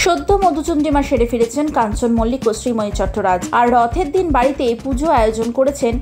সদ্য মধুচন্দ্রিমা সেরে ফিরেছেন কাঞ্চন মল্লিক ও শ্রীময়ী চট্টরাজ। আর রথের দিন বাড়িতে পুজো আয়োজন করেছেন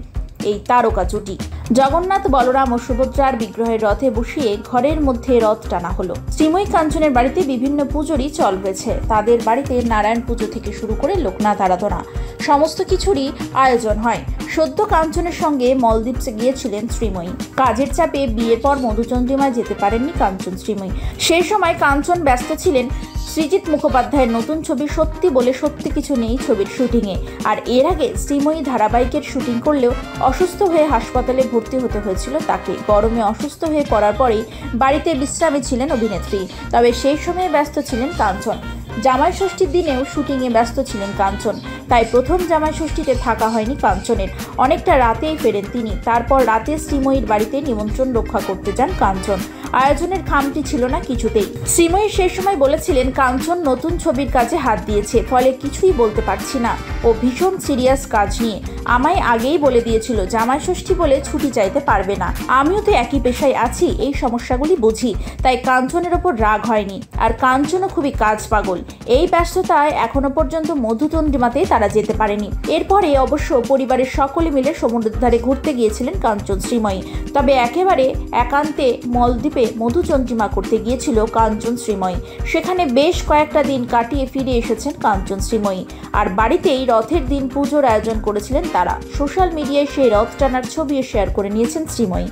এই তারকা জুটি। জগন্নাথ, বলরাম ও সুভদ্রার বিগ্রহের রথে বসিয়ে ঘরের মধ্যে রথ টানা হলো। শ্রীময়ী কাঞ্চনের বাড়িতে বিভিন্ন পুজোরই চল রয়েছে। তাদের বাড়িতে নারায়ণ পুজো থেকে শুরু করে লোকনাথ আরাধনা সমস্ত কিছুরই আয়োজন হয়। সদ্য কাঞ্চনের সঙ্গে মলদ্বীপে গিয়েছিলেন শ্রীময়ী। কাজের চাপে বিয়ের পর মধুচন্দ্রিমায় যেতে পারেননি কাঞ্চন শ্রীময়ী। সেই সময় কাঞ্চন ব্যস্ত ছিলেন সৃজিত মুখোপাধ্যায়ের নতুন ছবি সত্যি বলে সত্যি কিছু নেই ছবির শুটিংয়ে। আর এর আগে শ্রীময়ী ধারাবাহিকের শুটিং করলেও অসুস্থ হয়ে হাসপাতালে ভর্তি হতে হয়েছিল তাকে। গরমে অসুস্থ হয়ে পড়ার পরেই বাড়িতে বিশ্রামে ছিলেন অভিনেত্রী। তবে সেই সময়ে ব্যস্ত ছিলেন কাঞ্চন। জামাই ষষ্ঠীর দিনেও শুটিংয়ে ব্যস্ত ছিলেন কাঞ্চন। তাই প্রথম জামাই ষষ্ঠীতে থাকা হয়নি কাঞ্চনের। অনেকটা রাতেই ফেরেন তিনি। তারপর রাতে শ্রীময়ীর বাড়িতে নিমন্ত্রণ রক্ষা করতে যান কাঞ্চন। আয়োজনের খামতি ছিল না কিছুতেই। শ্রীময়ী সেই সময় বলেছিলেন কাঞ্চন নতুন ছবির কাজে হাত দিয়েছে, ফলে কিছুই বলতে পারছি না। ও ভীষণ সিরিয়াস কাজ নিয়ে। আমায় আগেই বলে দিয়েছিল জামাই ষষ্ঠী বলে ছুটি চাইতে পারবে না। আমিও তো একই পেশায় আছি, এই সমস্যাগুলি বুঝি। তাই কাঞ্চনের ওপর রাগ হয়নি। আর কাঞ্চনও খুবই কাজ পাগল। এই ব্যস্ততায় এখনো পর্যন্ত মধুচন্দ্রিমাতেই তারা যেতে পারেনি। এরপরে অবশ্য পরিবারের সকলে মিলে সমুদ্রের ধারে ঘুরতে গিয়েছিলেন কাঞ্চন শ্রীময়ী। তবে একেবারে একান্তে মলদ্বীপে মধুচন্দ্রিমা করতে গিয়েছিল কাঞ্চন শ্রীময়ী। সেখানে বেশ কয়েকটা দিন কাটিয়ে ফিরে এসেছেন কাঞ্চন শ্রীময়ী। আর বাড়িতেই রথের দিন পুজোর আয়োজন করেছিলেন তারা। সোশ্যাল মিডিয়ায় সেই রথ টানার ছবিও শেয়ার করে নিয়েছেন শ্রীময়ী।